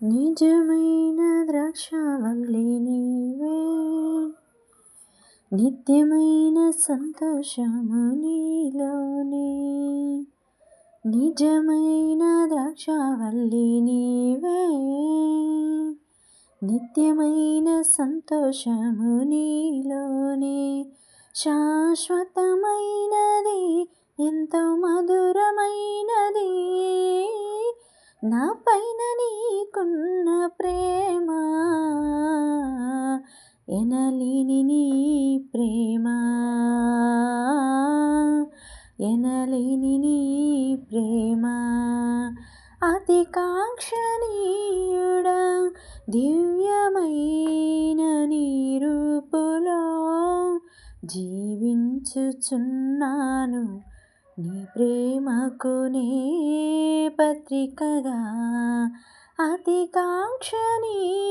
నిజమైన ద్రాక్షావల్లి నీవే, నిత్యమైన సంతోషము నీలోనే. నిజమైన ద్రాక్షావల్లి నీవే, నిత్యమైన సంతోషము నీలోనే. శాశ్వతమైనది ఎంతో మధురమైనది నా పైన నీకున్న ప్రేమ, ఎనలేని నీ ప్రేమ, ఎనలేని నీ ప్రేమ. అతి కాంక్షణీయుడా దివ్యమైన నీ రూపులో జీవించుచున్నాను, నీ ప్రేమకు నే పత్రికగా. అతి కాంక్షణీయుడా